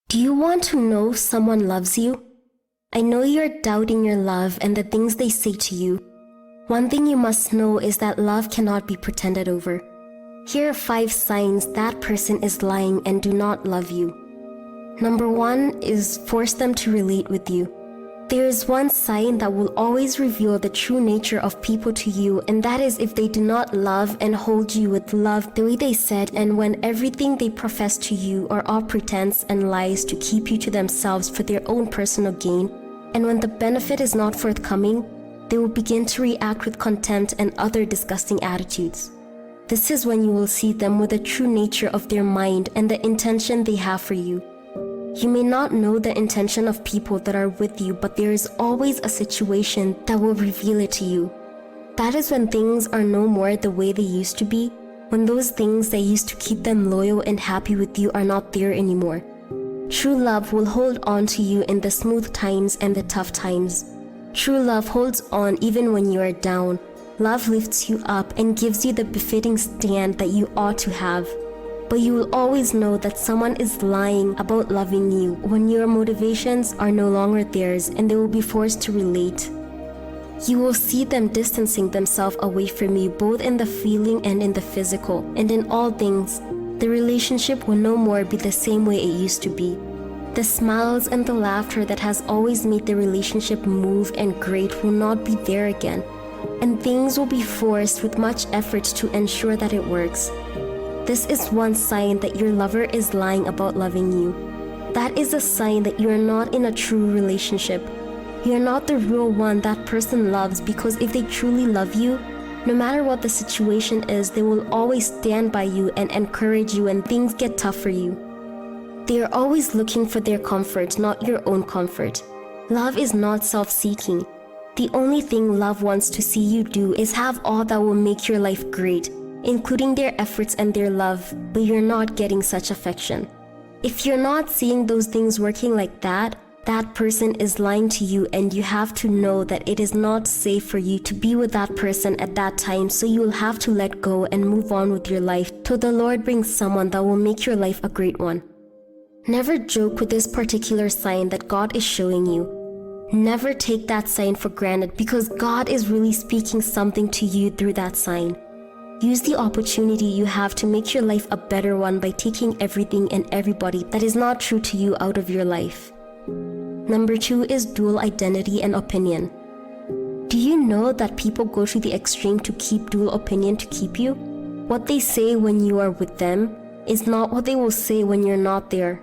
Do you want to know if someone loves you? I know you're doubting your love and the things they say to you. One thing you must know is that love cannot be pretended over. Here are 5 signs that person is lying and do not love you. Number 1 is force them to relate with you. There is one sign that will always reveal the true nature of people to you, and that is if they do not love and hold you with love the way they said, and when everything they profess to you are all pretense and lies to keep you to themselves for their own personal gain, and when the benefit is not forthcoming, they will begin to react with contempt and other disgusting attitudes. This is when you will see them with the true nature of their mind and the intention they have for you. You may not know the intention of people that are with you, but there is always a situation that will reveal it to you. That is when things are no more the way they used to be, when those things that used to keep them loyal and happy with you are not there anymore. True love will hold on to you in the smooth times and the tough times. True love holds on even when you are down. Love lifts you up and gives you the befitting stand that you ought to have. But you will always know that someone is lying about loving you when your motivations are no longer theirs and they will be forced to relate. You will see them distancing themselves away from you both in the feeling and in the physical, and in all things, the relationship will no more be the same way it used to be. The smiles and the laughter that has always made the relationship move and great will not be there again, and things will be forced with much effort to ensure that it works. This is one sign that your lover is lying about loving you. That is a sign that you are not in a true relationship. You are not the real one that person loves, because if they truly love you, no matter what the situation is, they will always stand by you and encourage you when things get tough for you. They are always looking for their comfort, not your own comfort. Love is not self-seeking. The only thing love wants to see you do is have all that will make your life great, including their efforts and their love, but you're not getting such affection. If you're not seeing those things working like that, that person is lying to you, and you have to know that it is not safe for you to be with that person at that time, so you will have to let go and move on with your life till the Lord brings someone that will make your life a great one. Never joke with this particular sign that God is showing you. Never take that sign for granted, because God is really speaking something to you through that sign. Use the opportunity you have to make your life a better one by taking everything and everybody that is not true to you out of your life. Number 2 is dual identity and opinion. Do you know that people go to the extreme to keep dual opinion to keep you? What they say when you are with them is not what they will say when you're not there.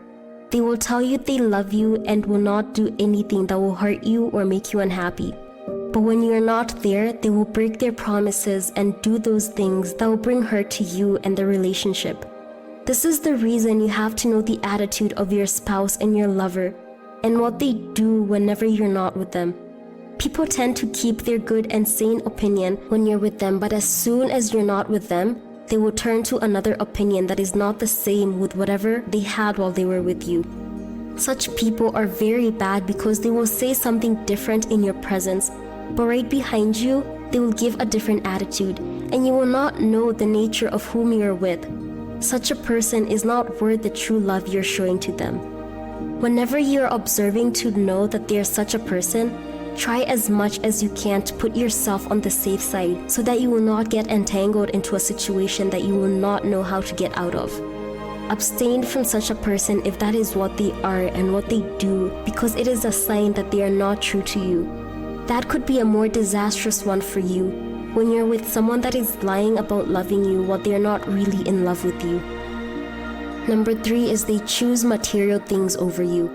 They will tell you they love you and will not do anything that will hurt you or make you unhappy. But when you're not there, they will break their promises and do those things that will bring hurt to you and the relationship. This is the reason you have to know the attitude of your spouse and your lover, and what they do whenever you're not with them. People tend to keep their good and sane opinion when you're with them, but as soon as you're not with them, they will turn to another opinion that is not the same with whatever they had while they were with you. Such people are very bad because they will say something different in your presence, but right behind you, they will give a different attitude, and you will not know the nature of whom you are with. Such a person is not worth the true love you're showing to them. Whenever you're observing to know that there's such a person, try as much as you can to put yourself on the safe side so that you will not get entangled into a situation that you will not know how to get out of. Abstain from such a person if that is what they are and what they do, because it is a sign that they are not true to you. That could be a more disastrous one for you when you're with someone that is lying about loving you while they're not really in love with you. Number 3 is they choose material things over you.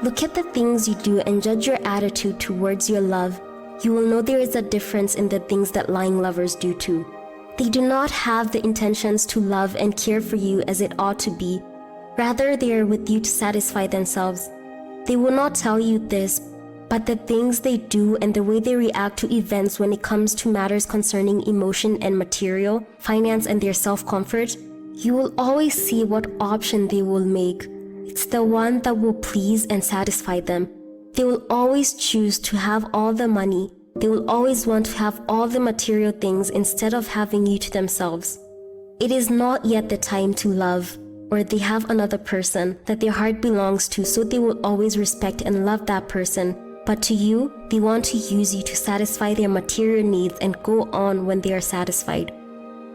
Look at the things you do and judge your attitude towards your love. You will know there is a difference in the things that lying lovers do too. They do not have the intentions to love and care for you as it ought to be. Rather, they are with you to satisfy themselves. They will not tell you this, but the things they do and the way they react to events when it comes to matters concerning emotion and material, finance and their self-comfort, you will always see what option they will make. It's the one that will please and satisfy them. They will always choose to have all the money. They will always want to have all the material things instead of having you to themselves. It is not yet the time to love. or they have another person that their heart belongs to, so they will always respect and love that person. But to you, they want to use you to satisfy their material needs and go on when they are satisfied.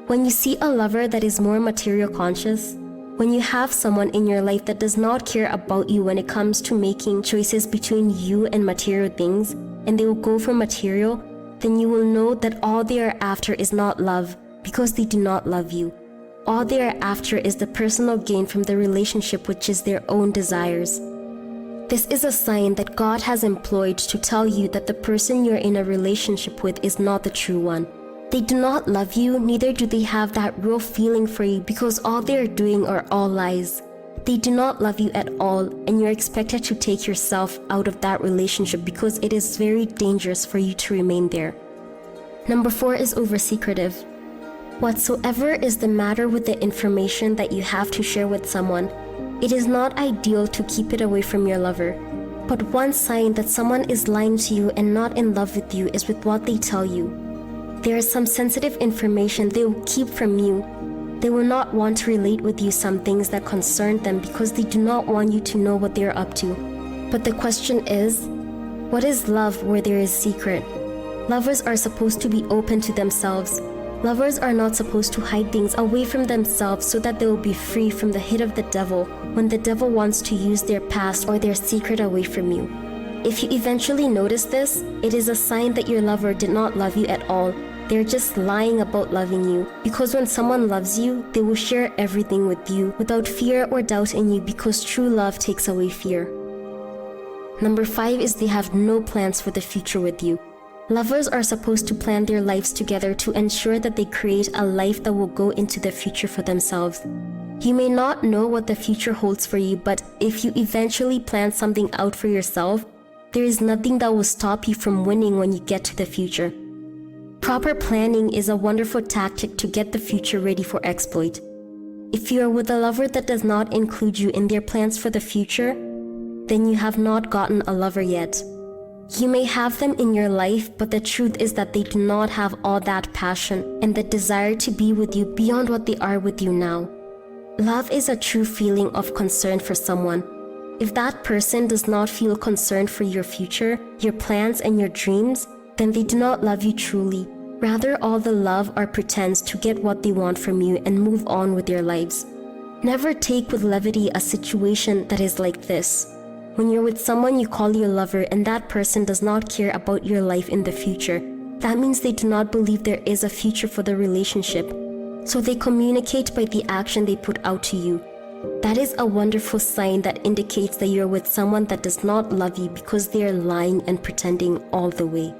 When you see a lover that is more material conscious, when you have someone in your life that does not care about you when it comes to making choices between you and material things, and they will go for material, then you will know that all they are after is not love, because they do not love you. All they are after is the personal gain from the relationship, which is their own desires. This is a sign that God has employed to tell you that the person you're in a relationship with is not the true one. They do not love you, neither do they have that real feeling for you, because all they are doing are all lies. They do not love you at all, and you're expected to take yourself out of that relationship because it is very dangerous for you to remain there. Number 4 is over-secretive. Whatsoever is the matter with the information that you have to share with someone, it is not ideal to keep it away from your lover. But one sign that someone is lying to you and not in love with you is with what they tell you. There is some sensitive information they will keep from you. They will not want to relate with you some things that concern them because they do not want you to know what they are up to. But the question is, what is love where there is secret? Lovers are supposed to be open to themselves. Lovers are not supposed to hide things away from themselves so that they will be free from the hit of the devil when the devil wants to use their past or their secret away from you. If you eventually notice this, it is a sign that your lover did not love you at all. They're just lying about loving you, because when someone loves you, they will share everything with you without fear or doubt in you, because true love takes away fear. Number 5 is they have no plans for the future with you. Lovers are supposed to plan their lives together to ensure that they create a life that will go into the future for themselves. You may not know what the future holds for you, but if you eventually plan something out for yourself, there is nothing that will stop you from winning when you get to the future. Proper planning is a wonderful tactic to get the future ready for exploit. If you are with a lover that does not include you in their plans for the future, then you have not gotten a lover yet. You may have them in your life, but the truth is that they do not have all that passion and the desire to be with you beyond what they are with you now. Love is a true feeling of concern for someone. If that person does not feel concerned for your future, your plans and your dreams, then they do not love you truly. Rather, all the love are pretense to get what they want from you and move on with their lives. Never take with levity a situation that is like this. When you're with someone you call your lover and that person does not care about your life in the future, that means they do not believe there is a future for the relationship. So they communicate by the action they put out to you. That is a wonderful sign that indicates that you're with someone that does not love you because they are lying and pretending all the way.